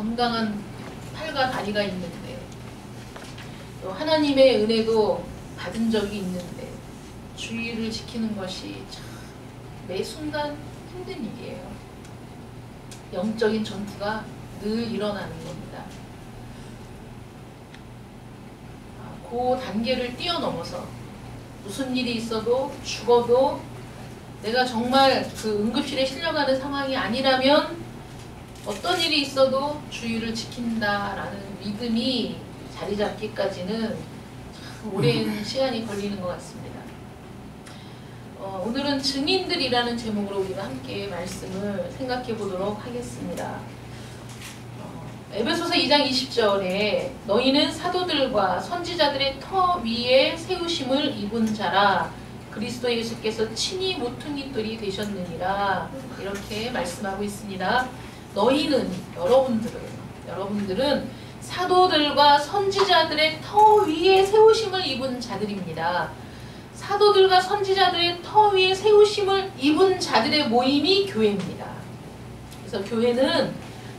건강한 팔과 다리가 있는데 또 하나님의 은혜도 받은 적이 있는데 주의를 지키는 것이 참 매 순간 힘든 일이에요. 영적인 전투가 늘 일어나는 겁니다. 그 단계를 뛰어넘어서 무슨 일이 있어도 죽어도 내가 정말 그 응급실에 실려가는 상황이 아니라면 어떤 일이 있어도 주의를 지킨다라는 믿음이 자리 잡기까지는 참 오랜 시간이 걸리는 것 같습니다. 오늘은 증인들이라는 제목으로 우리가 함께 말씀을 생각해 보도록 하겠습니다. 에베소서 2장 20절에 너희는 사도들과 선지자들의 터 위에 세우심을 입은 자라 그리스도 예수께서 친히 모퉁이돌이 되셨느니라 이렇게 말씀하고 있습니다. 너희는 여러분들은 사도들과 선지자들의 터 위에 세우심을 입은 자들입니다. 사도들과 선지자들의 터 위에 세우심을 입은 자들의 모임이 교회입니다. 그래서 교회는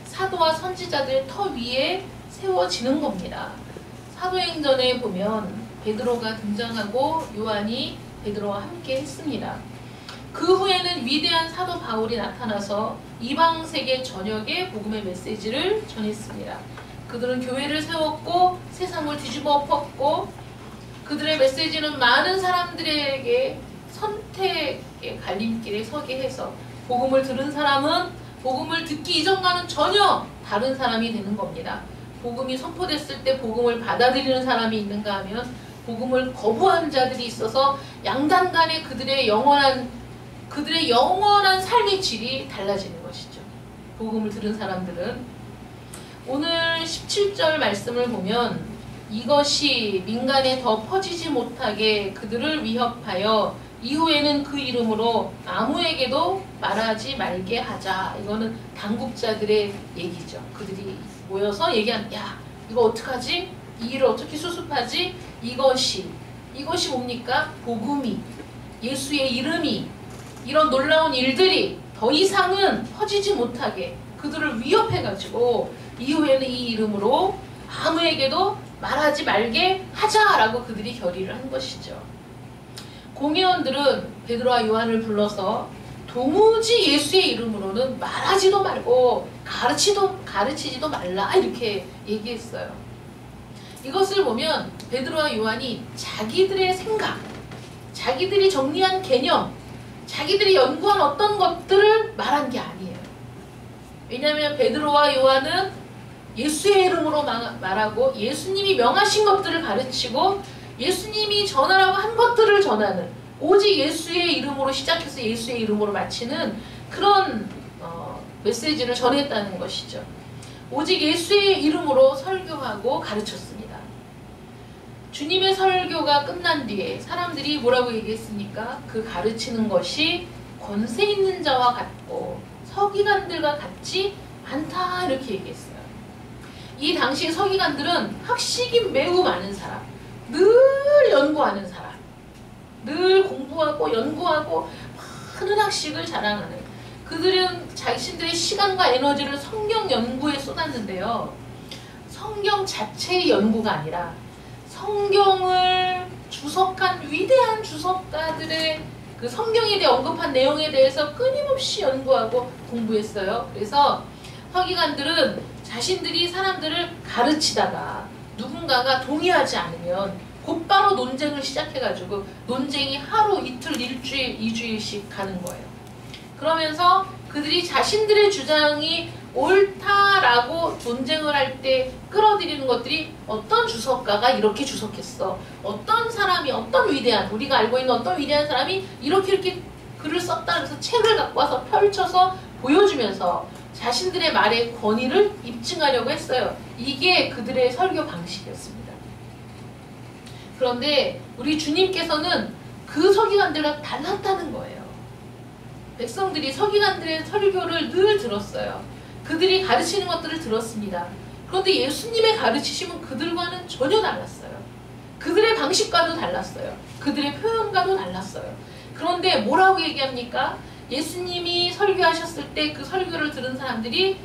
사도와 선지자들의 터 위에 세워지는 겁니다. 사도행전에 보면 베드로가 등장하고 요한이 베드로와 함께 했습니다. 그 후에는 위대한 사도 바울이 나타나서 이방 세계 전역에 복음의 메시지를 전했습니다. 그들은 교회를 세웠고 세상을 뒤집어 엎었고 그들의 메시지는 많은 사람들에게 선택의 갈림길에 서게 해서 복음을 들은 사람은 복음을 듣기 이전과는 전혀 다른 사람이 되는 겁니다. 복음이 선포됐을 때 복음을 받아들이는 사람이 있는가 하면 복음을 거부한 자들이 있어서 양단 간에 그들의 영원한 삶의 질이 달라지는 것이죠. 복음을 들은 사람들은. 오늘 17절 말씀을 보면 이것이 민간에 더 퍼지지 못하게 그들을 위협하여 이후에는 그 이름으로 아무에게도 말하지 말게 하자. 이거는 당국자들의 얘기죠. 그들이 모여서 얘기하는 야 이거 어떡하지? 이 일을 어떻게 수습하지? 이것이 뭡니까? 복음이 예수의 이름이 이런 놀라운 일들이 더 이상은 퍼지지 못하게 그들을 위협해가지고 이후에는 이 이름으로 아무에게도 말하지 말게 하자라고 그들이 결의를 한 것이죠. 공회원들은 베드로와 요한을 불러서 도무지 예수의 이름으로는 말하지도 말고 가르치지도 말라 이렇게 얘기했어요. 이것을 보면 베드로와 요한이 자기들의 생각, 자기들이 정리한 개념, 자기들이 연구한 어떤 것들을 말한 게 아니에요. 왜냐하면 베드로와 요한은 예수의 이름으로 말하고 예수님이 명하신 것들을 가르치고 예수님이 전하라고 한 것들을 전하는 오직 예수의 이름으로 시작해서 예수의 이름으로 마치는 그런 메시지를 전했다는 것이죠. 오직 예수의 이름으로 설교하고 가르쳤습니다. 주님의 설교가 끝난 뒤에 사람들이 뭐라고 얘기했습니까? 그 가르치는 것이 권세 있는 자와 같고 서기관들과 같지 않다 이렇게 얘기했어요. 이 당시 서기관들은 학식이 매우 많은 사람, 늘 연구하는 사람, 늘 공부하고 연구하고 많은 학식을 자랑하는 그들은 자신들의 시간과 에너지를 성경 연구에 쏟았는데요. 성경 자체의 연구가 아니라 성경을 주석한 위대한 주석가들의 그 성경에 대해 언급한 내용에 대해서 끊임없이 연구하고 공부했어요. 그래서 서기관들은 자신들이 사람들을 가르치다가 누군가가 동의하지 않으면 곧바로 논쟁을 시작해가지고 논쟁이 하루, 이틀, 일주일, 2주일씩 가는 거예요. 그러면서 그들이 자신들의 주장이 옳다라고 논쟁을 할 때 끌어들이는 것들이 어떤 주석가가 이렇게 주석했어. 어떤 사람이, 어떤 위대한, 우리가 알고 있는 어떤 위대한 사람이 이렇게 글을 썼다 그래서 책을 갖고 와서 펼쳐서 보여주면서 자신들의 말의 권위를 입증하려고 했어요. 이게 그들의 설교 방식이었습니다. 그런데 우리 주님께서는 그 서기관들과 달랐다는 거예요. 백성들이 서기관들의 설교를 늘 들었어요. 그들이 가르치는 것들을 들었습니다. 그런데 예수님의 가르치심은 그들과는 전혀 달랐어요. 그들의 방식과도 달랐어요. 그들의 표현과도 달랐어요. 그런데 뭐라고 얘기합니까? 예수님이 설교하셨을 때 그 설교를 들은 사람들이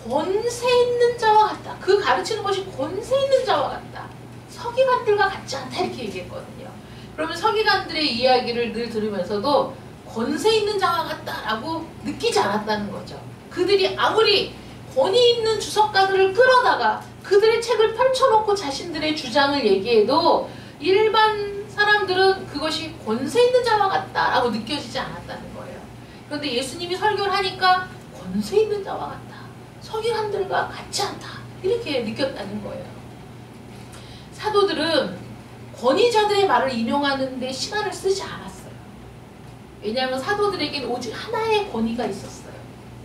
권세 있는 자와 같다. 그 가르치는 것이 권세 있는 자와 같다. 서기관들과 같지 않다 이렇게 얘기했거든요. 그러면 서기관들의 이야기를 늘 들으면서도 권세 있는 자와 같다라고 느끼지 않았다는 거죠. 그들이 아무리 권위 있는 주석가들을 끌어다가 그들의 책을 펼쳐놓고 자신들의 주장을 얘기해도 일반 사람들은 그것이 권세 있는 자와 같다라고 느껴지지 않았다는 거예요. 그런데 예수님이 설교를 하니까 권세 있는 자와 같다. 서기관들과 같지 않다. 이렇게 느꼈다는 거예요. 사도들은 권위자들의 말을 인용하는 데 시간을 쓰지 않았어요. 왜냐하면 사도들에게는 오직 하나의 권위가 있었어요.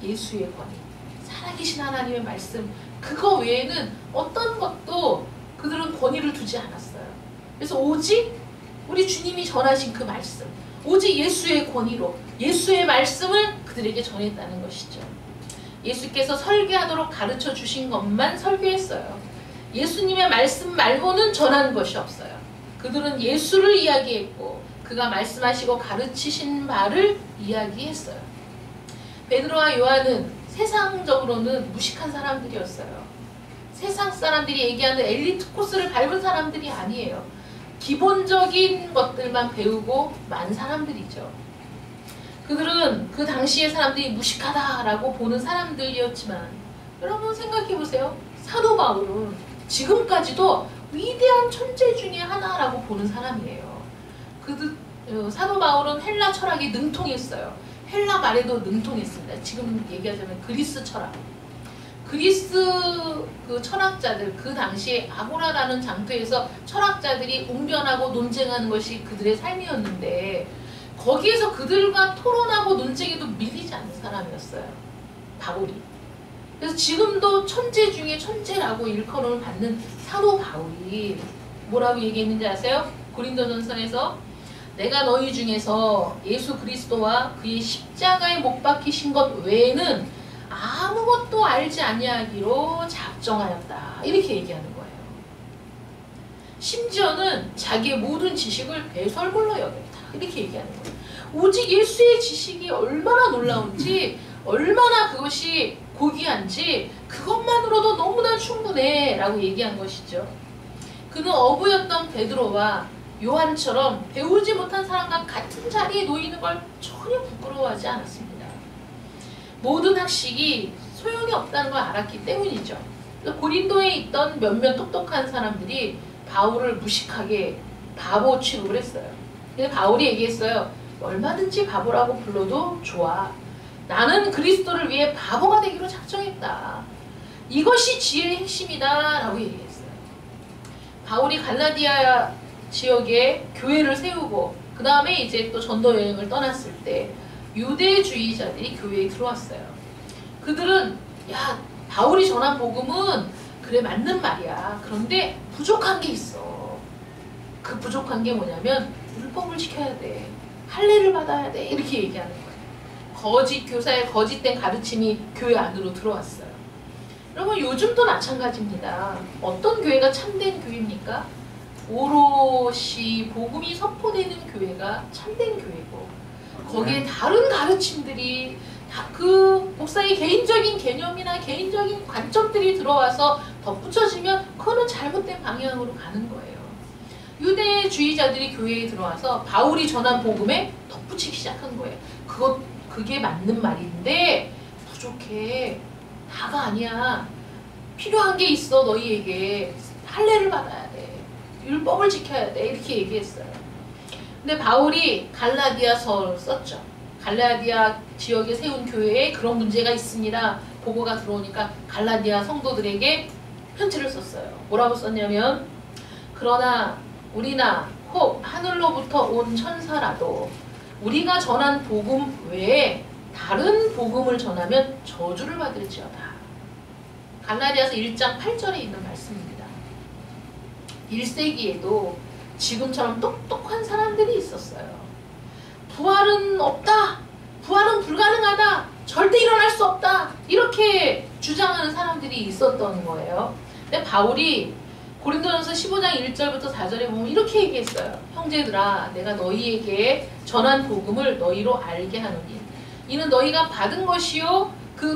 예수의 권위. 살아계신 하나님의 말씀. 그거 외에는 어떤 것도 그들은 권위를 두지 않았어요. 그래서 오직 우리 주님이 전하신 그 말씀, 오직 예수의 권위로 예수의 말씀을 그들에게 전했다는 것이죠. 예수께서 설교하도록 가르쳐 주신 것만 설교했어요. 예수님의 말씀 말고는 전한 것이 없어요. 그들은 예수를 이야기했고 그가 말씀하시고 가르치신 말을 이야기했어요. 베드로와 요한은 세상적으로는 무식한 사람들이었어요. 세상 사람들이 얘기하는 엘리트 코스를 밟은 사람들이 아니에요. 기본적인 것들만 배우고 만 사람들이죠. 그들은 그 당시의 사람들이 무식하다라고 보는 사람들이었지만 여러분 생각해보세요. 사도 바울은 지금까지도 위대한 천재 중에 하나라고 보는 사람이에요. 사도 바울은 헬라 철학에 능통했어요. 헬라 말에도 능통했습니다. 지금 얘기하자면 그리스 철학. 그리스 그 철학자들, 그 당시에 아고라라는 장터에서 철학자들이 웅변하고 논쟁하는 것이 그들의 삶이었는데 거기에서 그들과 토론하고 논쟁에도 밀리지 않는 사람이었어요. 바울이. 그래서 지금도 천재 중에 천재라고 일컬음을 받는 사도 바울이 뭐라고 얘기했는지 아세요? 고린도전서에서 내가 너희 중에서 예수 그리스도와 그의 십자가에 못 박히신 것 외에는 아무것도 알지 아니하기로 작정하였다. 이렇게 얘기하는 거예요. 심지어는 자기의 모든 지식을 배설물로 여겼다. 이렇게 얘기하는 거예요. 오직 예수의 지식이 얼마나 놀라운지 얼마나 그것이 고귀한지 그것만으로도 너무나 충분해 라고 얘기한 것이죠. 그는 어부였던 베드로와 요한처럼 배우지 못한 사람과 같은 자리에 놓이는 걸 전혀 부끄러워하지 않았습니다. 모든 학식이 소용이 없다는 걸 알았기 때문이죠. 고린도에 있던 몇몇 똑똑한 사람들이 바울을 무식하게 바보 취급을 했어요. 근데 바울이 얘기했어요. 얼마든지 바보라고 불러도 좋아. 나는 그리스도를 위해 바보가 되기로 작정했다. 이것이 지혜의 핵심이다 라고 얘기했어요. 바울이 갈라디아 지역에 교회를 세우고 그 다음에 이제 또 전도 여행을 떠났을 때 유대주의자들이 교회에 들어왔어요. 그들은 야 바울이 전한 복음은 그래 맞는 말이야. 그런데 부족한 게 있어. 그 부족한 게 뭐냐면 율법을 지켜야 돼. 할례를 받아야 돼. 이렇게 얘기하는 거예요. 거짓 교사의 거짓된 가르침이 교회 안으로 들어왔어요. 여러분 요즘도 마찬가지입니다. 어떤 교회가 참된 교회입니까? 오롯이 복음이 선포되는 교회가 참된 교회고 거기에 다른 가르침들이 그 목사의 개인적인 개념이나 개인적인 관점들이 들어와서 덧붙여지면 그거는 잘못된 방향으로 가는 거예요. 유대주의자들이 교회에 들어와서 바울이 전한 복음에 덧붙이기 시작한 거예요. 그게 맞는 말인데 부족해. 다가 아니야. 필요한 게 있어. 너희에게 할례를 받아야 돼. 율법을 지켜야 돼. 이렇게 얘기했어요. 근데 바울이 갈라디아서를 썼죠. 갈라디아 지역에 세운 교회에 그런 문제가 있습니다. 보고가 들어오니까 갈라디아 성도들에게 편지를 썼어요. 뭐라고 썼냐면 그러나 우리나 혹 하늘로부터 온 천사라도 우리가 전한 복음 외에 다른 복음을 전하면 저주를 받을지어다. 갈라디아서 1장 8절에 있는 말씀입니다. 1세기에도 지금처럼 똑똑한 사람들이 있었어요. 부활은 없다. 부활은 불가능하다. 절대 일어날 수 없다. 이렇게 주장하는 사람들이 있었던 거예요. 근데 바울이 고린도전서 15장 1절부터 4절에 보면 이렇게 얘기했어요. 형제들아 내가 너희에게 전한 복음을 너희로 알게 하노니 이는 너희가 받은 것이요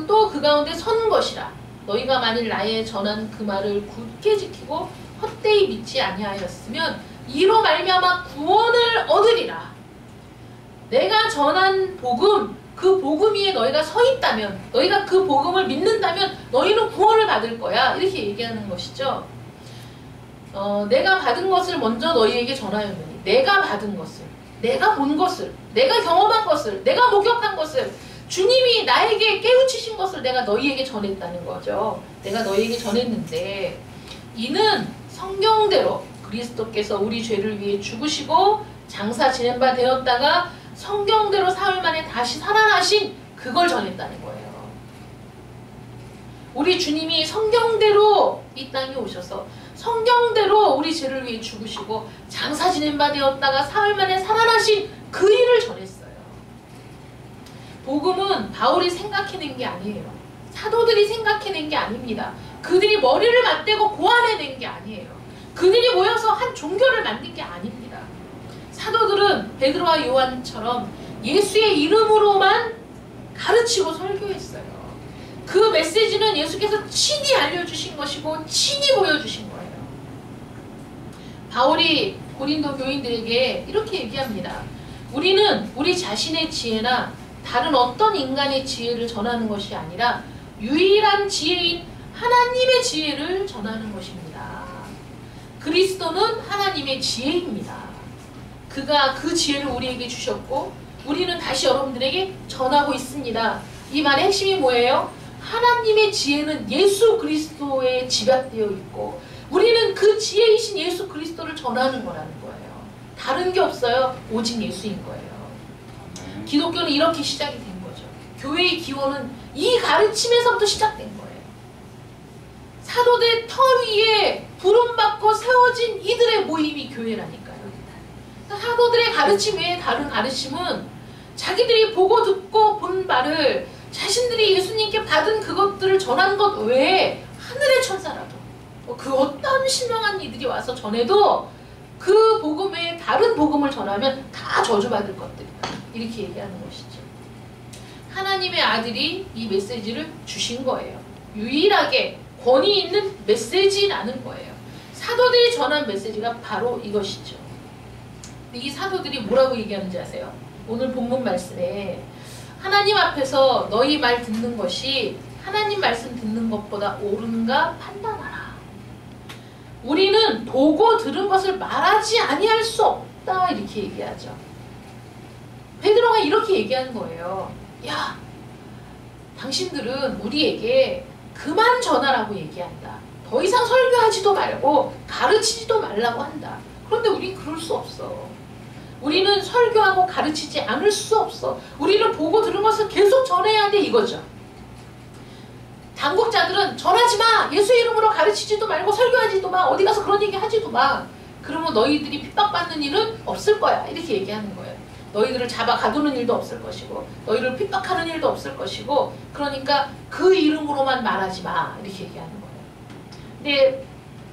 또 그 가운데 선 것이라. 너희가 만일 나의 전한 그 말을 굳게 지키고 헛되이 믿지 아니하였으면 이로 말미암아 구원을 얻으리라. 내가 전한 복음, 그 복음 위에 너희가 서 있다면, 너희가 그 복음을 믿는다면 너희는 구원을 받을 거야. 이렇게 얘기하는 것이죠. 내가 받은 것을 먼저 너희에게 전하였느니, 내가 받은 것을, 내가 본 것을, 내가 경험한 것을, 내가 목격한 것을, 주님이 나에게 깨우치신 것을 내가 너희에게 전했다는 거죠. 내가 너희에게 전했는데, 이는 성경대로 그리스도께서 우리 죄를 위해 죽으시고 장사 지낸 바 되었다가 성경대로 사흘 만에 다시 살아나신 그걸 전했다는 거예요. 우리 주님이 성경대로 이 땅에 오셔서 성경대로 우리 죄를 위해 죽으시고 장사 지낸 바 되었다가 사흘 만에 살아나신 그 일을 전했어요. 복음은 바울이 생각해낸 게 아니에요. 사도들이 생각해낸 게 아닙니다. 그들이 머리를 맞대고 고안해낸 게 아니에요. 그들이 모여서 한 종교를 만든 게 아닙니다. 사도들은 베드로와 요한처럼 예수의 이름으로만 가르치고 설교했어요. 그 메시지는 예수께서 친히 알려주신 것이고 친히 보여주신 거예요. 바울이 고린도 교인들에게 이렇게 얘기합니다. 우리는 우리 자신의 지혜나 다른 어떤 인간의 지혜를 전하는 것이 아니라 유일한 지혜인 하나님의 지혜를 전하는 것입니다. 그리스도는 하나님의 지혜입니다. 그가 그 지혜를 우리에게 주셨고 우리는 다시 여러분들에게 전하고 있습니다. 이 말의 핵심이 뭐예요? 하나님의 지혜는 예수 그리스도에 집약되어 있고 우리는 그 지혜이신 예수 그리스도를 전하는 거라는 거예요. 다른 게 없어요. 오직 예수인 거예요. 기독교는 이렇게 시작이 된 거죠. 교회의 기원은 이 가르침에서부터 시작된 거예요. 사도들 터 위에 부름받고 세워진 이들의 모임이 교회라니까요. 사도들의 가르침 외에 다른 가르침은 자기들이 보고 듣고 본 바를 자신들이 예수님께 받은 그것들을 전한 것 외에 하늘의 천사라도 그 어떤 신령한 이들이 와서 전해도 그 복음 외에 다른 복음을 전하면 다 저주받을 것들이다. 이렇게 얘기하는 것이죠. 하나님의 아들이 이 메시지를 주신 거예요. 유일하게 권위 있는 메시지라는 거예요. 사도들이 전한 메시지가 바로 이것이죠. 이 사도들이 뭐라고 얘기하는지 아세요? 오늘 본문 말씀에 하나님 앞에서 너희 말 듣는 것이 하나님 말씀 듣는 것보다 옳은가 판단하라. 우리는 보고 들은 것을 말하지 아니할 수 없다. 이렇게 얘기하죠. 베드로가 이렇게 얘기하는 거예요. 야, 당신들은 우리에게 그만 전하라고 얘기한다. 더 이상 설교하지도 말고 가르치지도 말라고 한다. 그런데 우린 그럴 수 없어. 우리는 설교하고 가르치지 않을 수 없어. 우리는 보고 들은 것을 계속 전해야 돼 이거죠. 당국자들은 전하지 마. 예수 이름으로 가르치지도 말고 설교하지도 마. 어디 가서 그런 얘기 하지도 마. 그러면 너희들이 핍박받는 일은 없을 거야. 이렇게 얘기하는 거예요. 너희들을 잡아 가두는 일도 없을 것이고 너희를 핍박하는 일도 없을 것이고 그러니까 그 이름으로만 말하지 마. 이렇게 얘기하는 거예요. 근데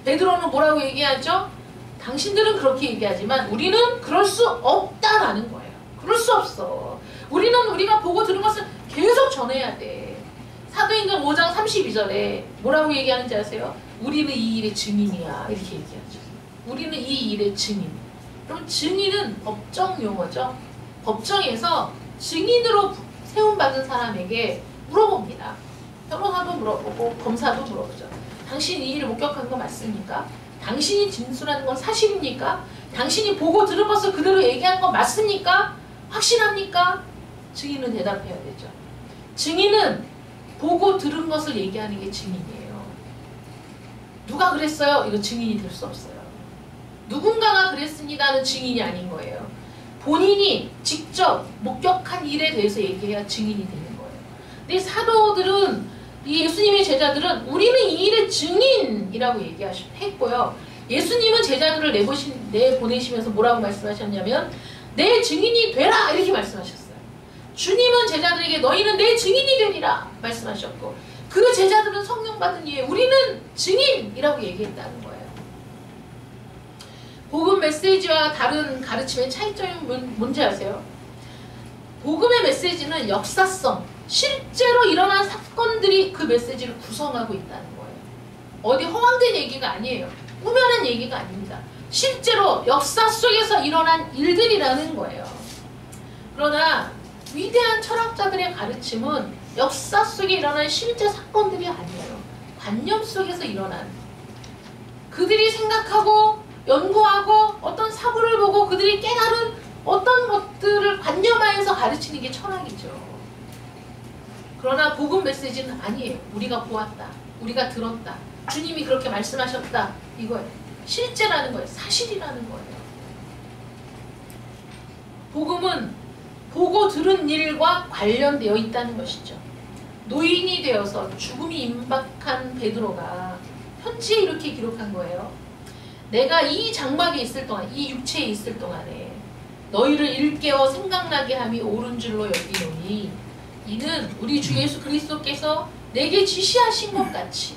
베드로는 뭐라고 얘기하죠? 당신들은 그렇게 얘기하지만 우리는 그럴 수 없다라는 거예요. 그럴 수 없어. 우리는 우리가 보고 들은 것을 계속 전해야 돼. 사도행전 5장 32절에 뭐라고 얘기하는지 아세요? 우리는 이 일의 증인이야. 이렇게 얘기하죠. 우리는 이 일의 증인. 그럼 증인은 법정 용어죠. 법정에서 증인으로 세움받은 사람에게 물어봅니다. 변호사도 물어보고 검사도 물어보죠. 당신 이 일을 목격한 거 맞습니까? 당신이 진술하는 건 사실입니까? 당신이 보고 들은 것을 그대로 얘기한 건 맞습니까? 확실합니까? 증인은 대답해야 되죠. 증인은 보고 들은 것을 얘기하는 게 증인이에요. 누가 그랬어요? 이거 증인이 될 수 없어요. 누군가가 그랬습니다는 증인이 아닌 거예요. 본인이 직접 목격한 일에 대해서 얘기해야 증인이 되는 거예요. 근데 사도들은 이 예수님의 제자들은 우리는 이 일의 증인이라고 얘기했고요. 예수님은 제자들을 내보내시면서 뭐라고 말씀하셨냐면 내 증인이 되라 이렇게 말씀하셨어요. 주님은 제자들에게 너희는 내 증인이 되리라 말씀하셨고 그 제자들은 성령 받은 이후에 우리는 증인이라고 얘기했다는 거예요. 복음 메시지와 다른 가르침의 차이점이 뭔지 아세요? 복음의 메시지는 역사성, 실제로 일어난 사건들이 그 메시지를 구성하고 있다는 거예요. 어디 허황된 얘기가 아니에요. 꾸며낸 얘기가 아닙니다. 실제로 역사 속에서 일어난 일들이라는 거예요. 그러나 위대한 철학자들의 가르침은 역사 속에 일어난 실제 사건들이 아니에요. 관념 속에서 일어난, 그들이 생각하고 연구하고 어떤 사고를 보고 그들이 깨달은 어떤 것들을 관념하에서 가르치는 게 철학이죠. 그러나 복음 메시지는 아니에요. 우리가 보았다, 우리가 들었다, 주님이 그렇게 말씀하셨다, 이거예요. 실제라는 거예요. 사실이라는 거예요. 복음은 보고 들은 일과 관련되어 있다는 것이죠. 노인이 되어서 죽음이 임박한 베드로가 편지에 이렇게 기록한 거예요. 내가 이 장막에 있을 동안, 이 육체에 있을 동안에 너희를 일깨워 생각나게 함이 옳은 줄로 여기노니 이는 우리 주 예수 그리스도께서 내게 지시하신 것 같이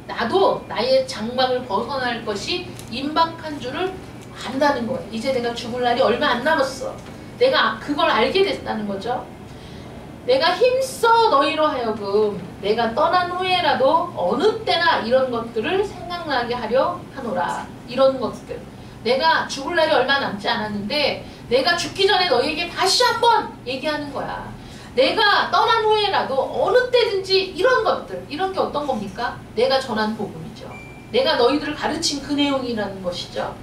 나도 나의 장막을 벗어날 것이 임박한 줄을 안다는 거예요. 이제 내가 죽을 날이 얼마 안 남았어. 내가 그걸 알게 됐다는 거죠. 내가 힘써 너희로 하여금 내가 떠난 후에라도 어느 때나 이런 것들을 생각나게 하려 하노라. 이런 것들. 내가 죽을 날이 얼마 남지 않았는데 내가 죽기 전에 너희에게 다시 한번 얘기하는 거야. 내가 떠난 후에라도 어느 때든지 이런 것들, 이런 게 어떤 겁니까? 내가 전한 복음이죠. 내가 너희들을 가르친 그 내용이라는 것이죠.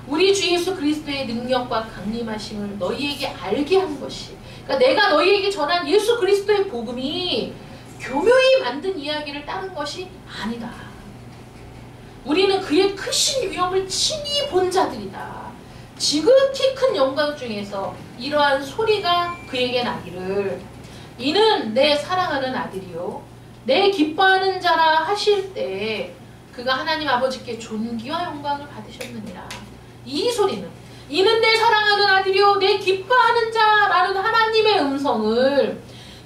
우리 주 예수 그리스도의 능력과 강림하심을 너희에게 알게 한 것이, 그러니까 내가 너희에게 전한 예수 그리스도의 복음이 교묘히 만든 이야기를 따른 것이 아니다. 우리는 그의 크신 위엄을 친히 본 자들이다. 지극히 큰 영광 중에서 이러한 소리가 그에게 나기를 이는 내 사랑하는 아들이요 내 기뻐하는 자라 하실 때 그가 하나님 아버지께 존귀와 영광을 받으셨느니라. 이 소리는 이는 내 사랑하는 아들이요 내 기뻐하는 자라는 하나님의 음성을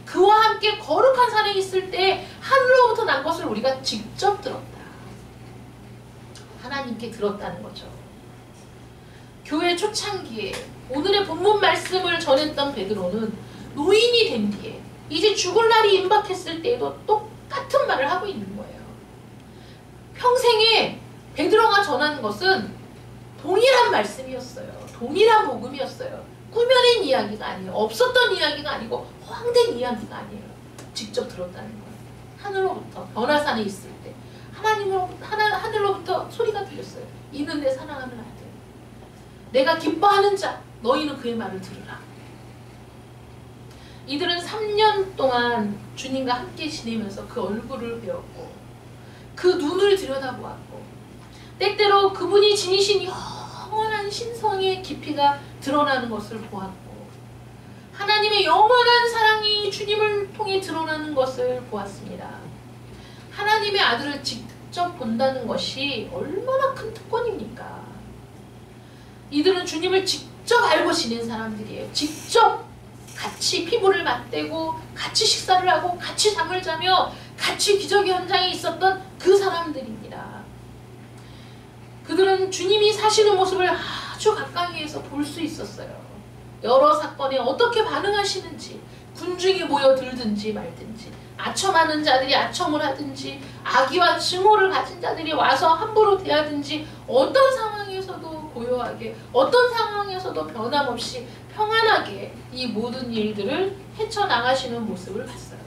그와 함께 거룩한 산에 있을 때 하늘로부터 난 것을 우리가 직접 들었다. 하나님께 들었다는 거죠. 교회 초창기에 오늘의 본문 말씀을 전했던 베드로는 노인이 된 뒤에 이제 죽을 날이 임박했을 때에도 똑같은 말을 하고 있는 거예요. 평생에 베드로가 전한 것은 동일한 말씀이었어요. 동일한 복음이었어요. 꾸며낸 이야기가 아니에요. 없었던 이야기가 아니고 허황된 이야기가 아니에요. 직접 들었다는 거예요. 하늘로부터 변화산에 있을 때 하늘로부터 소리가 들렸어요. 이는 내 사랑하는 아들. 내가 기뻐하는 자 너희는 그의 말을 들으라. 이들은 3년 동안 주님과 함께 지내면서 그 얼굴을 배웠고 그 눈을 들여다보았고 때때로 그분이 지니신 영원한 신성의 깊이가 드러나는 것을 보았고 하나님의 영원한 사랑이 주님을 통해 드러나는 것을 보았습니다. 하나님의 아들을 직접 본다는 것이 얼마나 큰 특권입니까? 이들은 주님을 직접 알고 지낸 사람들이에요. 직접 같이 피부를 맞대고 같이 식사를 하고 같이 잠을 자며 같이 기적의 현장에 있었던 그 사람들입니다. 그들은 주님이 사시는 모습을 아주 가까이에서 볼 수 있었어요. 여러 사건에 어떻게 반응하시는지, 군중이 모여들든지 말든지, 아첨하는 자들이 아첨을 하든지, 악의와 증오를 가진 자들이 와서 함부로 대하든지, 어떤 상황에서도 고요하게, 어떤 상황에서도 변함없이 평안하게 이 모든 일들을 헤쳐나가시는 모습을 봤어요.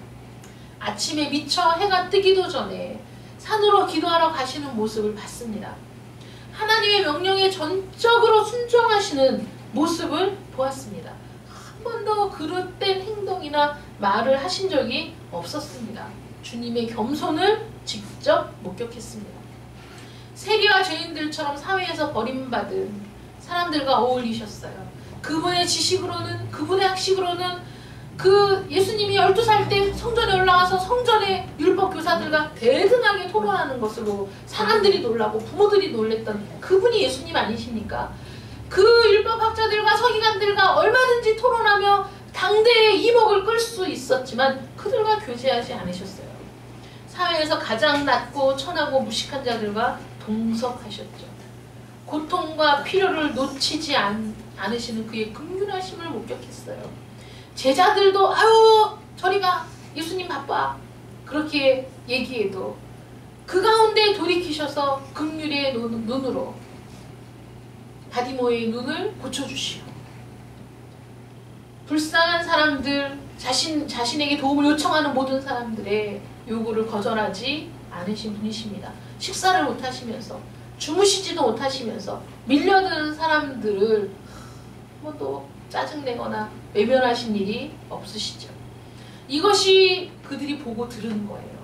아침에 미쳐 해가 뜨기도 전에 산으로 기도하러 가시는 모습을 봤습니다. 하나님의 명령에 전적으로 순종하시는 모습을 보았습니다. 한 번도 그릇된 행동이나 말을 하신 적이 없었습니다. 주님의 겸손을 직접 목격했습니다. 세리와 죄인들처럼 사회에서 버림받은 사람들과 어울리셨어요. 그분의 지식으로는, 그분의 학식으로는 그 예수님이 12살 때 성전에 올라가서 성전의 율법 교사들과 대등하게 토론하는 것으로 사람들이 놀라고 부모들이 놀랬던 그분이 예수님 아니십니까? 그 율법학자들과 서기관들과 얼마든지 토론하며 당대의 이목을 끌 수 있었지만 그들과 교제하지 않으셨어요. 사회에서 가장 낮고 천하고 무식한 자들과 동석하셨죠. 고통과 필요를 놓치지 않으시는 그의 긍휼하심을 목격했어요. 제자들도 아유 저리가 바빠. 그렇게 얘기해도 그 가운데 돌이키셔서 긍휼의 눈으로 바디모의 눈을 고쳐주시오. 불쌍한 사람들, 자신에게 도움을 요청하는 모든 사람들의 요구를 거절하지 않으신 분이십니다. 식사를 못하시면서 주무시지도 못하시면서 밀려드는 사람들을 뭐 또 짜증내거나 외면하신 일이 없으시죠. 이것이 그들이 보고 들은 거예요.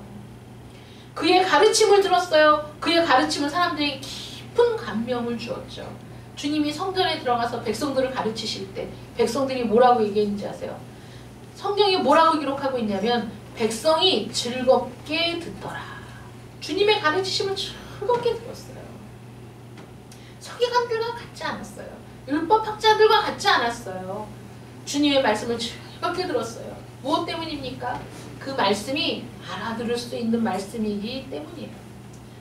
그의 가르침을 들었어요. 그의 가르침은 사람들에게 깊은 감명을 주었죠. 주님이 성전에 들어가서 백성들을 가르치실 때 백성들이 뭐라고 얘기했는지 아세요? 성경이 뭐라고 기록하고 있냐면 백성이 즐겁게 듣더라. 주님의 가르치심을 즐겁게 들었어요. 서기관들과 같지 않았어요. 율법학자들과 같지 않았어요. 주님의 말씀을 즐겁게 들었어요. 무엇 때문입니까? 그 말씀이 알아들을 수 있는 말씀이기 때문이에요.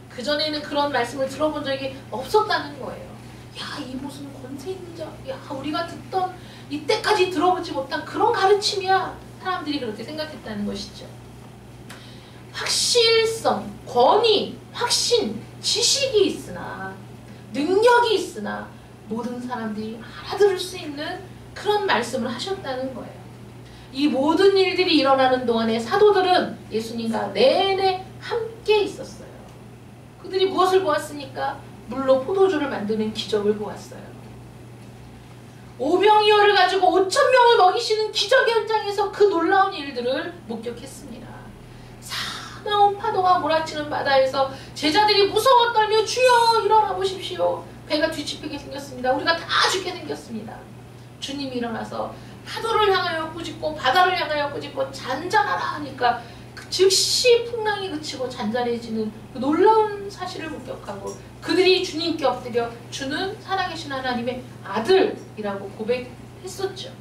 그전에는 그런 말씀을 들어본 적이 없었다는 거예요. 야, 이 무슨 권세 있는 자, 야, 우리가 듣던 이때까지 들어보지 못한 그런 가르침이야. 사람들이 그렇게 생각했다는 것이죠. 확실성, 권위, 확신, 지식이 있으나 능력이 있으나 모든 사람들이 알아들을 수 있는 그런 말씀을 하셨다는 거예요. 이 모든 일들이 일어나는 동안에 사도들은 예수님과 내내 함께 있었어요. 그들이 무엇을 보았습니까? 물로 포도주를 만드는 기적을 보았어요. 오병이어를 가지고 5,000명을 먹이시는 기적의 현장에서 그 놀라운 일들을 목격했습니다. 사나운 파도가 몰아치는 바다에서 제자들이 무서워 떨며 주여 일어나 보십시오. 배가 뒤집히게 생겼습니다. 우리가 다 죽게 생겼습니다. 주님이 일어나서 파도를 향하여 꾸짖고 바다를 향하여 꾸짖고 잔잔하라 하니까 즉시 풍랑이 그치고 잔잔해지는 그 놀라운 사실을 목격하고 그들이 주님께 엎드려 주는 살아계신 하나님의 아들이라고 고백했었죠.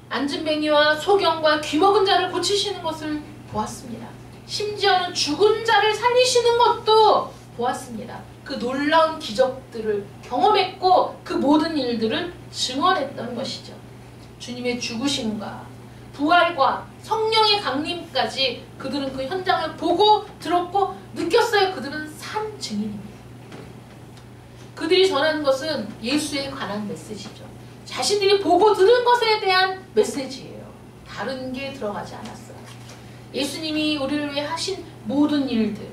안진뱅이와 소경과 귀먹은 자를 고치시는 것을 보았습니다. 심지어는 죽은 자를 살리시는 것도 보았습니다. 그 놀라운 기적들을 경험했고 그 모든 일들을 증언했던 것이죠. 주님의 죽으심과 부활과 성령의 강림까지 그들은 그 현장을 보고 들었고 느꼈어요. 그들은 산 증인입니다. 그들이 전하는 것은 예수에 관한 메시지죠. 자신들이 보고 들은 것에 대한 메시지예요. 다른 게 들어가지 않았어요. 예수님이 우리를 위해 하신 모든 일들,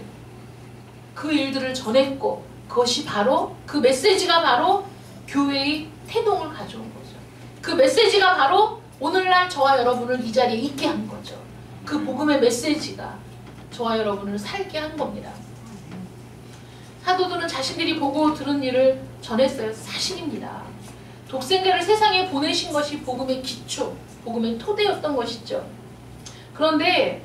그 일들을 전했고 그것이 바로 그 메시지가 바로 교회의 태동을 가져온 거죠. 그 메시지가 바로 오늘날 저와 여러분을 이 자리에 있게 한 거죠. 그 복음의 메시지가 저와 여러분을 살게 한 겁니다. 사도들은 자신들이 보고 들은 일을 전했어요. 사실입니다. 독생자를 세상에 보내신 것이 복음의 기초, 복음의 토대였던 것이죠. 그런데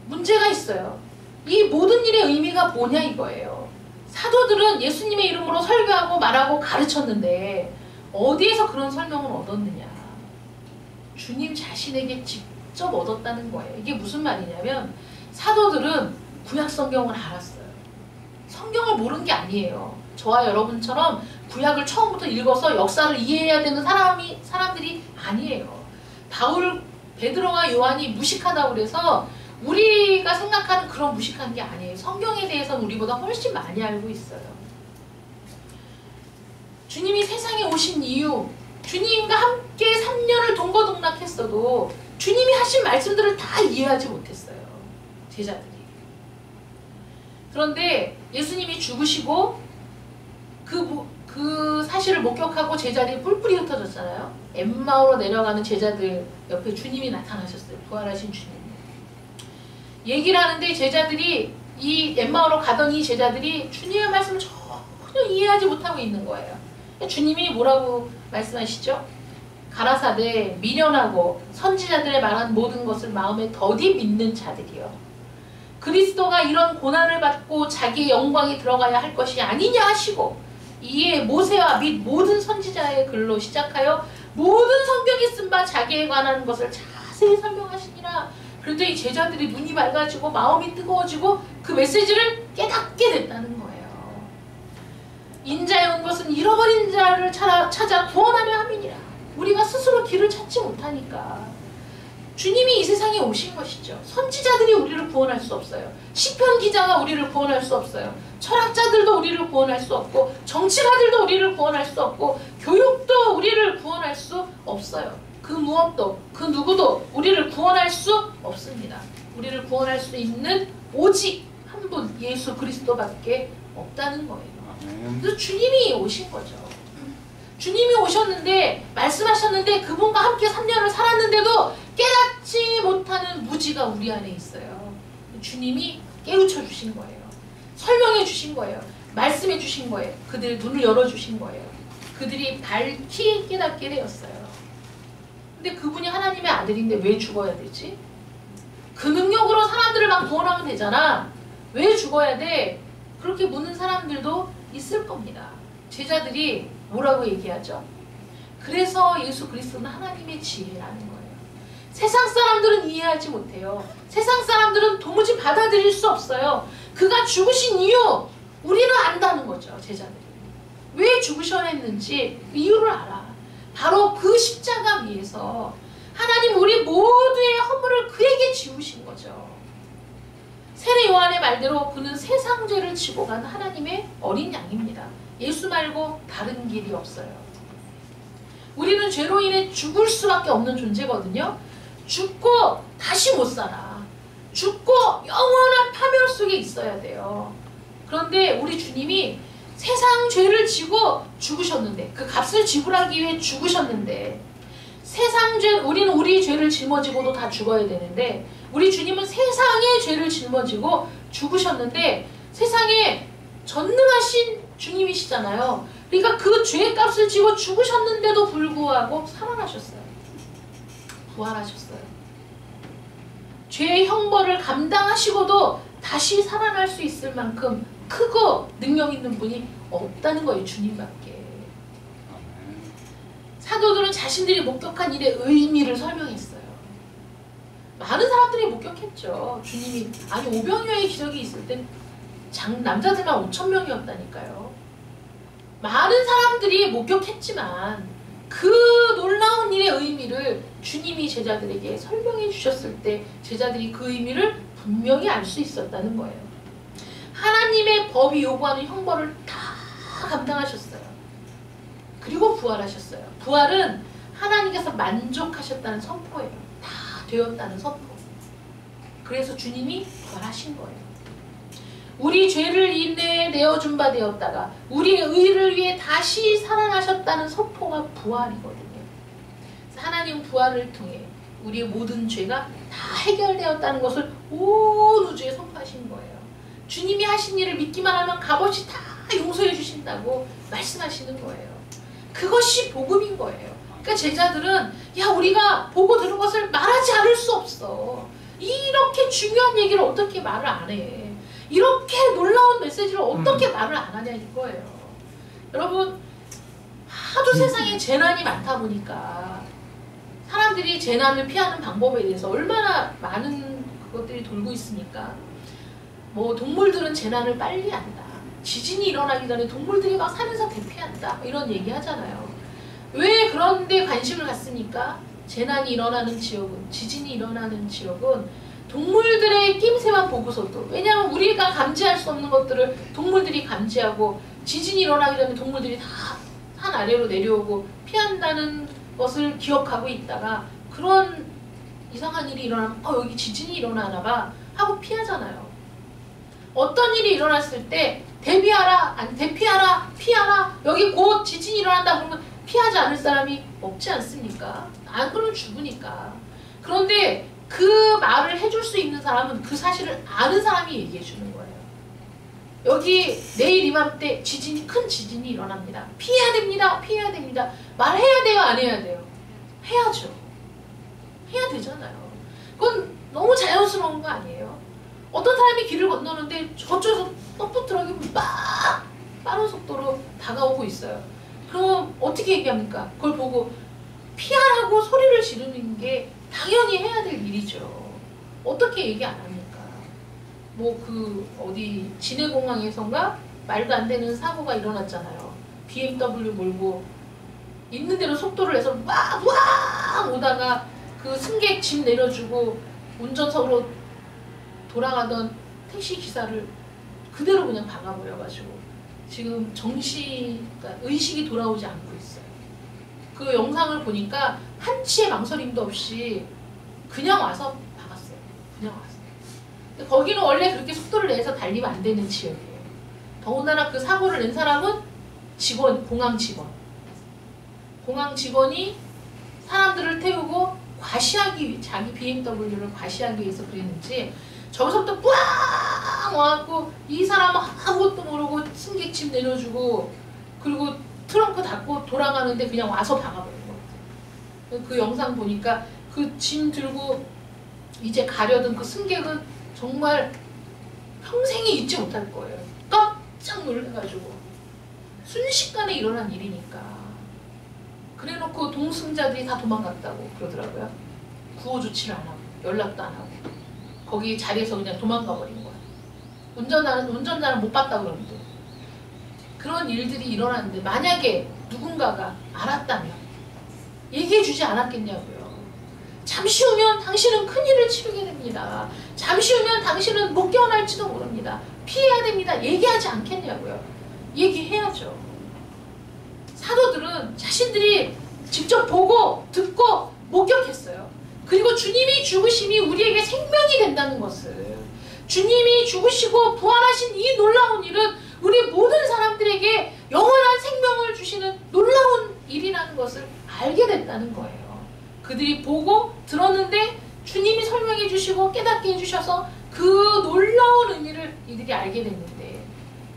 문제가 있어요. 이 모든 일의 의미가 뭐냐 이거예요. 사도들은 예수님의 이름으로 설교하고 말하고 가르쳤는데 어디에서 그런 설명을 얻었느냐. 주님 자신에게 직접 얻었다는 거예요. 이게 무슨 말이냐면 사도들은 구약 성경을 알았어요. 성경을 모르는 게 아니에요. 저와 여러분처럼 구약을 처음부터 읽어서 역사를 이해해야 되는 사람들이 아니에요. 바울, 베드로와 요한이 무식하다고 그래서 우리가 생각하는 그런 무식한 게 아니에요. 성경에 대해서는 우리보다 훨씬 많이 알고 있어요. 주님이 세상에 오신 이유, 주님과 함께 3년을 동거동락했어도 주님이 하신 말씀들을 다 이해하지 못했어요. 제자들이. 그런데 예수님이 죽으시고 그 사실을 목격하고 제자들이 뿔뿔이 흩어졌잖아요. 엠마오로 내려가는 제자들 옆에 주님이 나타나셨어요. 부활하신 주님. 얘기를 하는데 제자들이 이 엠마오로 가던 이 제자들이 주님의 말씀을 전혀 이해하지 못하고 있는 거예요. 주님이 뭐라고 말씀하시죠? 가라사대 미련하고 선지자들의 말한 모든 것을 마음에 더디 믿는 자들이요. 그리스도가 이런 고난을 받고 자기의 영광에 들어가야 할 것이 아니냐 하시고 이에 모세와 및 모든 선지자의 글로 시작하여 모든 성경에 쓴 바 자기에 관한 것을 자세히 설명하시니라. 그런데 이 제자들이 눈이 맑아지고 마음이 뜨거워지고 그 메시지를 깨닫게 됐다는 거예요. 인자에 온 것은 잃어버린 자를 찾아 구원하려 함이니라. 우리가 스스로 길을 찾지 못하니까 주님이 이 세상에 오신 것이죠. 선지자들이 우리를 구원할 수 없어요. 시편 기자가 우리를 구원할 수 없어요. 철학자들도 우리를 구원할 수 없고, 정치가들도 우리를 구원할 수 없고, 교육도 우리를 구원할 수 없어요. 그 무엇도, 그 누구도 우리를 구원할 수 없습니다. 우리를 구원할 수 있는 오직 한 분, 예수 그리스도밖에 없다는 거예요. 그래서 주님이 오신 거죠. 주님이 오셨는데, 말씀하셨는데, 그분과 함께 3년을 살았는데도 깨닫지 못하는 무지가 우리 안에 있어요. 주님이 깨우쳐 주신 거예요. 설명해 주신 거예요. 말씀해 주신 거예요. 그들의 눈을 열어주신 거예요. 그들이 밝히 깨닫게 되었어요. 근데 그분이 하나님의 아들인데 왜 죽어야 되지? 그 능력으로 사람들을 막 구원하면 되잖아. 왜 죽어야 돼? 그렇게 묻는 사람들도 있을 겁니다. 제자들이 뭐라고 얘기하죠? 그래서 예수 그리스도는 하나님의 지혜라는 거예요. 세상 사람들은 이해하지 못해요. 세상 사람들은 도무지 받아들일 수 없어요. 그가 죽으신 이유 우리는 안다는 거죠. 제자들이. 왜 죽으셔야 했는지 이유를 알아. 바로 그 십자가 위에서 하나님 우리 모두의 허물을 그에게 지우신 거죠. 세례 요한의 말대로 그는 세상 죄를 지고 간 하나님의 어린 양입니다. 예수 말고 다른 길이 없어요. 우리는 죄로 인해 죽을 수밖에 없는 존재거든요. 죽고 다시 못 살아. 죽고 영원한 파멸 속에 있어야 돼요. 그런데 우리 주님이 세상 죄를 지고 죽으셨는데, 그 값을 지불하기 위해 죽으셨는데, 세상 죄, 우리는 우리 죄를 짊어지고도 다 죽어야 되는데, 우리 주님은 세상의 죄를 짊어지고 죽으셨는데, 세상에 전능하신 주님이시잖아요. 그러니까 그 죄의 값을 지고 죽으셨는데도 불구하고 살아나셨어요. 부활하셨어요. 죄의 형벌을 감당하시고도 다시 살아날 수 있을 만큼 크고 능력 있는 분이 없다는 거예요. 주님밖에. 사도들은 자신들이 목격한 일의 의미를 설명했어요. 많은 사람들이 목격했죠. 주님이, 아니 오병이어의 기적이 있을 땐 남자들만 5,000명이었다니까요. 많은 사람들이 목격했지만 그 놀라운 일의 의미를 주님이 제자들에게 설명해 주셨을 때 제자들이 그 의미를 분명히 알 수 있었다는 거예요. 하나님의 법이 요구하는 형벌을 다 감당하셨어요. 그리고 부활하셨어요. 부활은 하나님께서 만족하셨다는 선포예요. 다 되었다는 선포. 그래서 주님이 부활하신 거예요. 우리 죄를 인해 내어준 바 되었다가 우리의 의를 위해 다시 살아나셨다는 선포가 부활이거든요. 하나님 부활을 통해 우리의 모든 죄가 다 해결되었다는 것을 온 우주에 선포하신 거예요. 주님이 하신 일을 믿기만 하면 값없이 다 용서해 주신다고 말씀하시는 거예요. 그것이 복음인 거예요. 그러니까 제자들은 야 우리가 보고 들은 것을 말하지 않을 수 없어. 이렇게 중요한 얘기를 어떻게 말을 안 해. 이렇게 놀라운 메시지를 어떻게 말을 안 하냐 이거예요. 여러분 하도 세상에 재난이 많다 보니까 사람들이 재난을 피하는 방법에 대해서 얼마나 많은 것들이 돌고 있습니까? 뭐 동물들은 재난을 빨리 한다. 지진이 일어나기 전에 동물들이 막 산에서 대피한다. 이런 얘기 하잖아요. 왜 그런 데 관심을 갖습니까? 재난이 일어나는 지역은, 지진이 일어나는 지역은 동물들의 낌새만 보고서도, 왜냐하면 우리가 감지할 수 없는 것들을 동물들이 감지하고 지진이 일어나기 전에 동물들이 다 산 아래로 내려오고 피한다는 것을 기억하고 있다가 그런 이상한 일이 일어나면 여기 지진이 일어나나 봐 하고 피하잖아요. 어떤 일이 일어났을 때 대비하라, 아니 대피하라, 피하라, 여기 곧 지진이 일어난다 그러면 피하지 않을 사람이 없지 않습니까? 안 그러면 죽으니까. 그런데 그 말을 해줄 수 있는 사람은 그 사실을 아는 사람이 얘기해 주는 거예요. 여기 내일 이맘때 큰 지진이 일어납니다. 피해야 됩니다. 피해야 됩니다. 말해야 돼요? 안 해야 돼요? 해야죠. 해야 되잖아요. 그건 너무 자연스러운 거 아니에요? 어떤 사람이 길을 건너는데 저쪽에서 덤프트럭이 막 빠른 속도로 다가오고 있어요. 그럼 어떻게 얘기합니까? 그걸 보고 피하라고 소리를 지르는 게 당연히 해야 될 일이죠. 어떻게 얘기 안 합니까? 뭐 어디 진해공항에선가 말도 안 되는 사고가 일어났잖아요. BMW 몰고 있는 대로 속도를 내서 막 오다가 그 승객 짐 내려주고 운전석으로 돌아가던 택시 기사를 그대로 그냥 박아버려가지고 지금 그러니까 의식이 돌아오지 않고 있어요. 그 영상을 보니까 한치의 망설임도 없이 그냥 와서 박았어요. 그냥 와서. 근데 거기는 원래 그렇게 속도를 내서 달리면 안 되는 지역이에요. 더군다나 그 사고를 낸 사람은 공항 직원. 공항 직원이 사람들을 태우고 자기 BMW를 과시하기 위해서 그랬는지 저기서부터 뿌앙 와갖고 이 사람은 아무것도 모르고 승객 짐 내려주고 그리고 트렁크 닫고 돌아가는데 그냥 와서 박아버린 것 같아요. 그 영상 보니까 그 짐 들고 이제 가려던 그 승객은 정말 평생에 잊지 못할 거예요. 깜짝 놀래가지고 순식간에 일어난 일이니까. 그래놓고 동승자들이 다 도망갔다고 그러더라고요. 구호 조치를 안 하고 연락도 안 하고 거기 자리에서 그냥 도망가 버린 거야. 운전자는 못 봤다고 그러는데. 그런 일들이 일어났는데 만약에 누군가가 알았다면 얘기해 주지 않았겠냐고요. 잠시 후면 당신은 큰일을 치르게 됩니다. 잠시 후면 당신은 못 깨어날지도 모릅니다. 피해야 됩니다. 얘기하지 않겠냐고요. 얘기해야죠. 사도들은 자신들이 직접 보고 듣고 목격했어요. 그리고 주님이 죽으심이 우리에게 생명이 된다는 것을, 주님이 죽으시고 부활하신 이 놀라운 일은 우리 모든 사람들에게 영원한 생명을 주시는 놀라운 일이라는 것을 알게 됐다는 거예요. 그들이 보고 들었는데 주님이 설명해 주시고 깨닫게 해주셔서 그 놀라운 의미를 이들이 알게 됐는데,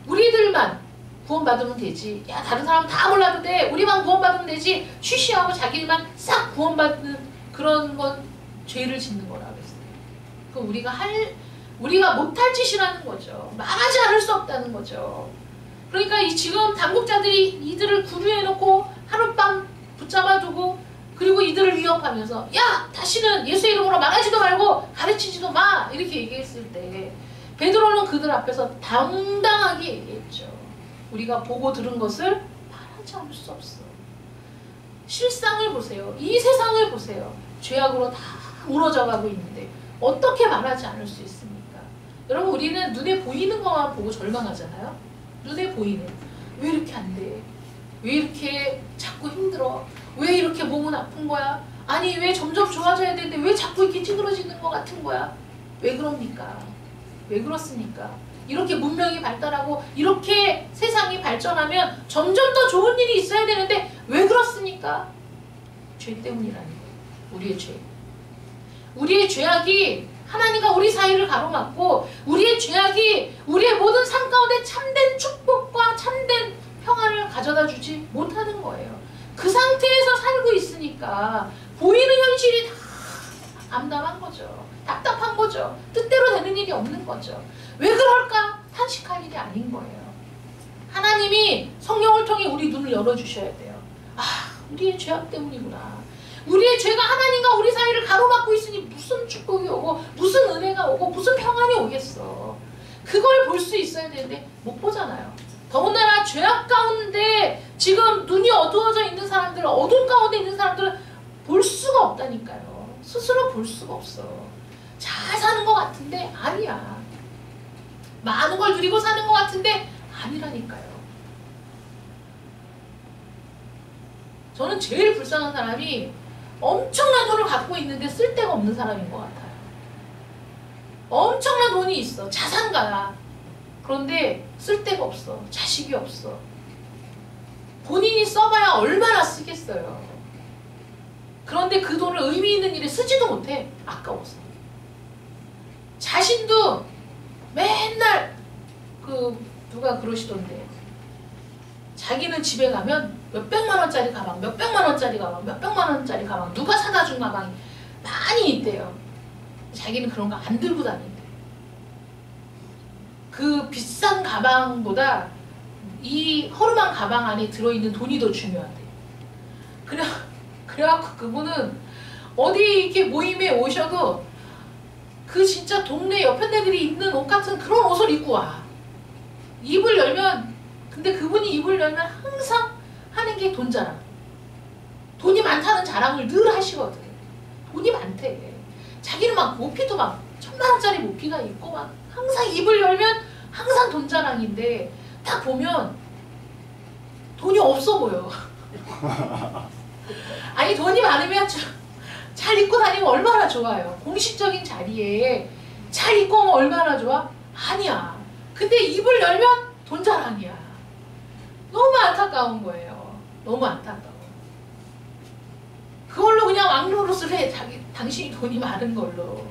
우리들만 구원받으면 되지, 야 다른 사람 다 몰라도 돼, 우리만 구원받으면 되지, 쉬쉬하고 자기만 싹 구원받는 그런 건 죄를 짓는 거라 그랬어요. 그 우리가 못할 짓이라는 거죠. 말하지 않을 수 없다는 거죠. 그러니까 지금 당국자들이 이들을 구류해놓고 하룻밤 붙잡아두고 그리고 이들을 위협하면서 야 다시는 예수 이름으로 말하지도 말고 가르치지도 마 이렇게 얘기했을 때 베드로는 그들 앞에서 당당하게 얘기했죠. 우리가 보고 들은 것을 말하지 않을 수 없어. 실상을 보세요. 이 세상을 보세요. 죄악으로 다 무너져가고 있는데 어떻게 말하지 않을 수 있습니까? 여러분, 우리는 눈에 보이는 것만 보고 절망하잖아요. 눈에 보이는, 왜 이렇게 안 돼? 왜 이렇게 자꾸 힘들어? 왜 이렇게 몸은 아픈 거야? 아니 왜 점점 좋아져야 되는데 왜 자꾸 이렇게 찌그러지는 것 같은 거야? 왜 그럽니까? 왜 그렇습니까? 이렇게 문명이 발달하고 이렇게 세상이 발전하면 점점 더 좋은 일이 있어야 되는데 왜 그렇습니까? 죄 때문이라는 거예요. 우리의 죄. 우리의 죄악이 하나님과 우리 사이를 가로막고 우리의 죄악이 우리의 모든 삶 가운데 참된 축복과 참된 평화를 가져다 주지 못하는 거예요. 그 상태에서 살고 있으니까 보이는 현실이 다 암담한 거죠. 답답한 거죠. 뜻대로 되는 일이 없는 거죠. 왜 그럴까? 탄식할 일이 아닌 거예요. 하나님이 성령을 통해 우리 눈을 열어주셔야 돼요. 아, 우리의 죄악 때문이구나. 우리의 죄가 하나님과 우리 사이를 가로막고 있으니 무슨 축복이 오고 무슨 은혜가 오고 무슨 평안이 오겠어. 그걸 볼 수 있어야 되는데 못 보잖아요. 더군다나 죄악 가운데 지금 눈이 어두워져 있는 사람들, 어둠 가운데 있는 사람들은 볼 수가 없다니까요. 스스로 볼 수가 없어. 잘 사는 것 같은데 아니야. 많은 걸 누리고 사는 것 같은데 아니라니까요. 저는 제일 불쌍한 사람이 엄청난 돈을 갖고 있는데 쓸 데가 없는 사람인 것 같아요. 엄청난 돈이 있어. 자산가야. 그런데 쓸 데가 없어. 자식이 없어. 본인이 써봐야 얼마나 쓰겠어요. 그런데 그 돈을 의미 있는 일에 쓰지도 못해. 아까워서. 자신도 맨날 누가 그러시던데, 자기는 집에 가면 몇백만 원짜리 가방, 몇백만 원짜리 가방, 몇백만 원짜리 가방, 누가 사다 준 가방이 많이 있대요. 자기는 그런 거 안 들고 다닌대. 그 비싼 가방보다 이 허름한 가방 안에 들어있는 돈이 더 중요하대. 그래갖고 그분은 어디 이렇게 모임에 오셔도 그 진짜 동네 여편네들이 입는 옷 같은 그런 옷을 입고 와. 입을 열면, 근데 그분이 입을 열면 항상 하는 게 돈 자랑. 돈이 많다는 자랑을 늘 하시거든. 돈이 많대. 자기는 막 모피도 막 1000만원짜리 모피가 있고 막 항상 입을 열면 항상 돈 자랑인데 딱 보면 돈이 없어 보여. 아니 돈이 많으면 잘 입고 다니면 얼마나 좋아요. 공식적인 자리에 잘 입고 오면 얼마나 좋아? 아니야. 근데 입을 열면 돈 자랑이야. 너무 안타까운 거예요. 너무 안타까워. 그걸로 그냥 왕노릇을 해. 당신이 돈이 많은 걸로.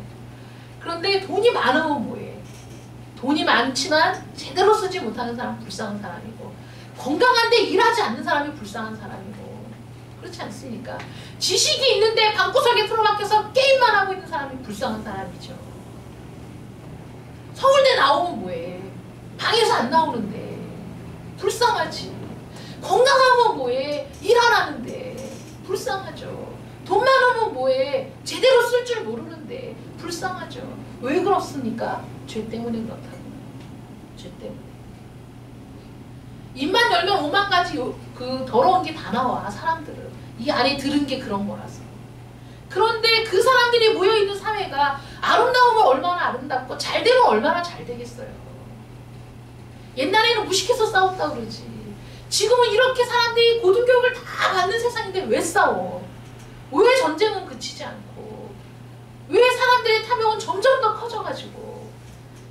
그런데 돈이 많으면 뭐해? 돈이 많지만 제대로 쓰지 못하는 사람은 불쌍한 사람이고, 건강한데 일하지 않는 사람이 불쌍한 사람이고, 그렇지 않습니까? 지식이 있는데 방구석에 틀어박혀서 게임만 하고 있는 사람이 불쌍한 사람이죠. 서울대 나오면 뭐해? 방에서 안 나오는데 불쌍하지. 건강하면 뭐해? 일 안 하는데 불쌍하죠. 돈 많으면 뭐해? 제대로 쓸 줄 모르는데 불쌍하죠. 왜 그렇습니까? 죄 때문에 그렇다고. 죄 때문에. 입만 열면 5만 가지 그 더러운 게 다 나와. 사람들은 이 안에 들은 게 그런 거라서. 그런데 그 사람들이 모여있는 사회가 아름다우면 얼마나 아름답고 잘 되면 얼마나 잘 되겠어요. 옛날에는 무식해서 싸웠다 그러지. 지금은 이렇게 사람들이 고등교육을 다 받는 세상인데 왜 싸워? 왜 전쟁은 그치지 않고, 왜 사람들의 탐욕은 점점 더 커져가지고,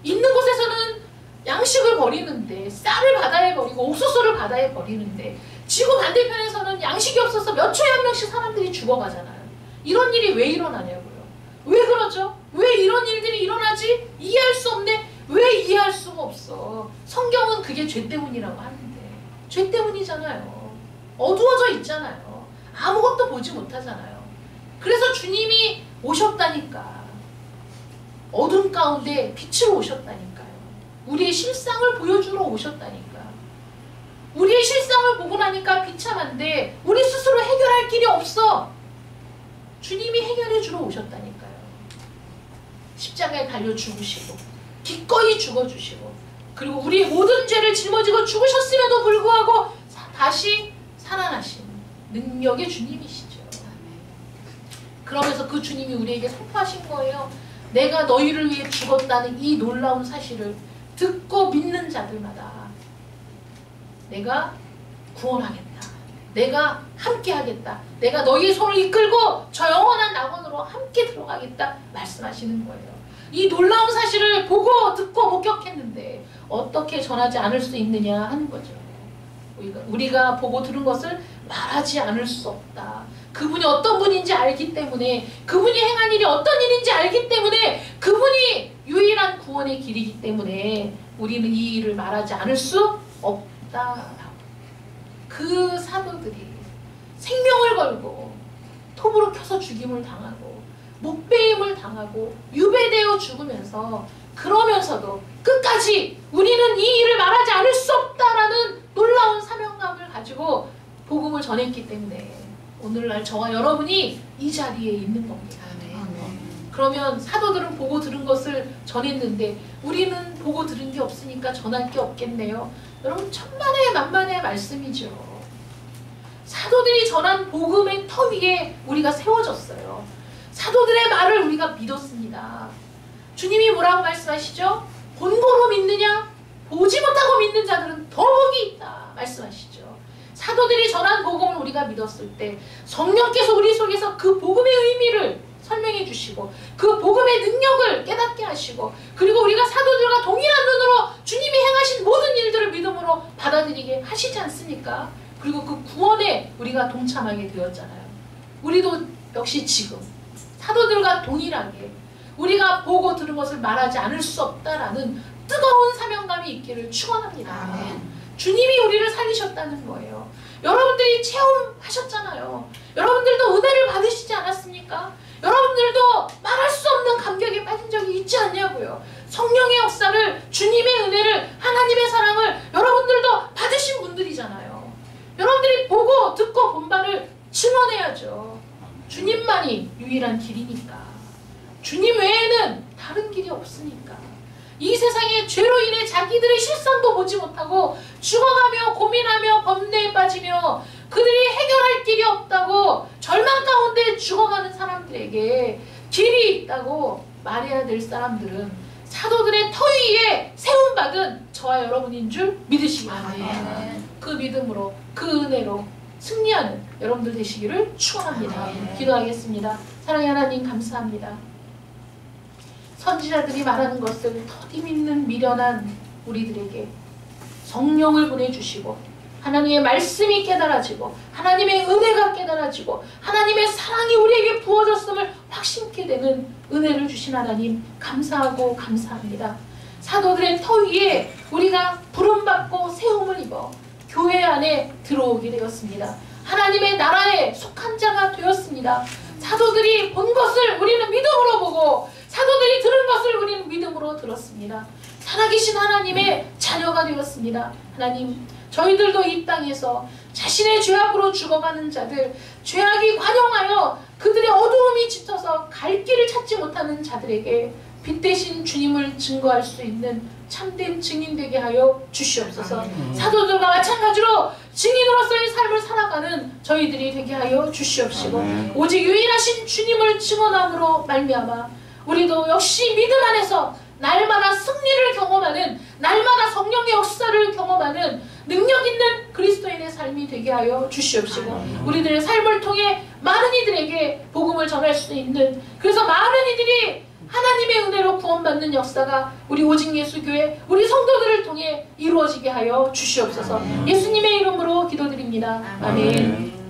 있는 곳에서는 양식을 버리는데 쌀을 바다에 버리고 옥수수를 바다에 버리는데, 지구 반대편에서는 양식이 없어서 몇 초에 한 명씩 사람들이 죽어가잖아요. 이런 일이 왜 일어나냐고요. 왜 그러죠? 왜 이런 일들이 일어나지? 이해할 수 없네. 왜 이해할 수가 없어? 성경은 그게 죄 때문이라고 하는데 죄 때문이잖아요. 어두워져 있잖아요. 아무것도 보지 못하잖아요. 그래서 주님이 오셨다니까. 어둠 가운데 빛으로 오셨다니까요. 우리의 실상을 보여주러 오셨다니까. 우리의 실상을 보고 나니까 비참한데 우리 스스로 해결할 길이 없어. 주님이 해결해 주러 오셨다니까요. 십자가에 달려 죽으시고 기꺼이 죽어주시고, 그리고 우리의 모든 죄를 짊어지고 죽으셨음에도 불구하고 다시 살아나신 능력의 주님이시죠. 그러면서 그 주님이 우리에게 선포하신 거예요. 내가 너희를 위해 죽었다는 이 놀라운 사실을 듣고 믿는 자들마다 내가 구원하겠다. 내가 함께 하겠다. 내가 너희의 손을 이끌고 저 영원한 낙원으로 함께 들어가겠다 말씀하시는 거예요. 이 놀라운 사실을 보고 듣고 목격했는데 어떻게 전하지 않을 수 있느냐 하는 거죠. 우리가 보고 들은 것을 말하지 않을 수 없다. 그분이 어떤 분인지 알기 때문에, 그분이 행한 일이 어떤 일인지 알기 때문에, 그분이 유일한 구원의 길이기 때문에 우리는 이 일을 말하지 않을 수 없다. 그 사도들이 생명을 걸고 톱으로 켜서 죽임을 당하고 목베임을 당하고 유배되어 죽으면서, 그러면서도 끝까지 우리는 이 일을 말하지 않을 수 없다라는 놀라운 사명감을 가지고 복음을 전했기 때문에 오늘날 저와 여러분이 이 자리에 있는 겁니다. 그러면 사도들은 보고 들은 것을 전했는데 우리는 보고 들은 게 없으니까 전할 게 없겠네요. 여러분, 천만의 만만의 말씀이죠. 사도들이 전한 복음의 터 위에 우리가 세워졌어요. 사도들의 말을 우리가 믿었습니다. 주님이 뭐라고 말씀하시죠? 본고로 믿느냐? 보지 못하고 믿는 자들은 더 복이 있다 말씀하시죠. 사도들이 전한 복음을 우리가 믿었을 때 성령께서 우리 속에서 그 복음의 의미를 설명해 주시고 그 복음의 능력을 깨닫게 하시고, 그리고 우리가 사도들과 동일한 눈으로 주님이 행하신 모든 일들을 믿음으로 받아들이게 하시지 않습니까? 그리고 그 구원에 우리가 동참하게 되었잖아요. 우리도 역시 지금 사도들과 동일하게 우리가 보고 들은 것을 말하지 않을 수 없다라는 뜨거운 사명감이 있기를 축원합니다. 주님이 우리를 살리셨다는 거예요. 여러분들이 체험하셨잖아요. 여러분들도 은혜를 받으시지 않았습니까? 여러분들도 말할 수 없는 감격에 빠진 적이 있지 않냐고요. 성령의 역사를, 주님의 은혜를, 하나님의 사랑을 여러분들도 받으신 분들이잖아요. 여러분들이 보고 듣고 본 바를 증언해야죠. 주님만이 유일한 길이니까. 주님 외에는 다른 길이 없으니까. 이 세상에 죄로 인해 자기들의 실상도 보지 못하고 죽어가며 고민하며 범죄에 빠지며 그들이 해결할 길이 없다고 절망 가운데 죽어가는 사람들에게 길이 있다고 말해야 될 사람들은 사도들의 터 위에 세움받은 저와 여러분인 줄 믿으시기 바랍니다. 그 믿음으로, 그 은혜로 승리하는 여러분들 되시기를 축원합니다. 기도하겠습니다. 사랑의 하나님 감사합니다. 선지자들이 말하는 것을 더디 믿는 미련한 우리들에게 성령을 보내주시고 하나님의 말씀이 깨달아지고 하나님의 은혜가 깨달아지고 하나님의 사랑이 우리에게 부어졌음을 확신케 되는 은혜를 주신 하나님 감사하고 감사합니다. 사도들의 터 위에 우리가 부름받고 세움을 입어 교회 안에 들어오게 되었습니다. 하나님의 나라에 속한 자가 되었습니다. 사도들이 본 것을 우리는 믿음으로 보고 사도들이 들은 것을 우리는 믿음으로 들었습니다. 살아계신 하나님의 자녀가 되었습니다. 하나님, 저희들도 이 땅에서 자신의 죄악으로 죽어가는 자들, 죄악이 관영하여 그들의 어두움이 짙어서 갈 길을 찾지 못하는 자들에게 빛 대신 주님을 증거할 수 있는 참된 증인 되게 하여 주시옵소서. 사도들과 마찬가지로 증인으로서의 삶을 살아가는 저희들이 되게 하여 주시옵시고 오직 유일하신 주님을 증언함으로 말미암아 우리도 역시 믿음 안에서 날마다 승리를 경험하는, 날마다 성령의 역사를 경험하는 능력 있는 그리스도인의 삶이 되게 하여 주시옵시고 우리들의 삶을 통해 많은 이들에게 복음을 전할 수 있는, 그래서 많은 이들이 하나님의 은혜로 구원받는 역사가 우리 오직 예수교회 우리 성도들을 통해 이루어지게 하여 주시옵소서. 예수님의 이름으로 기도드립니다. 아멘.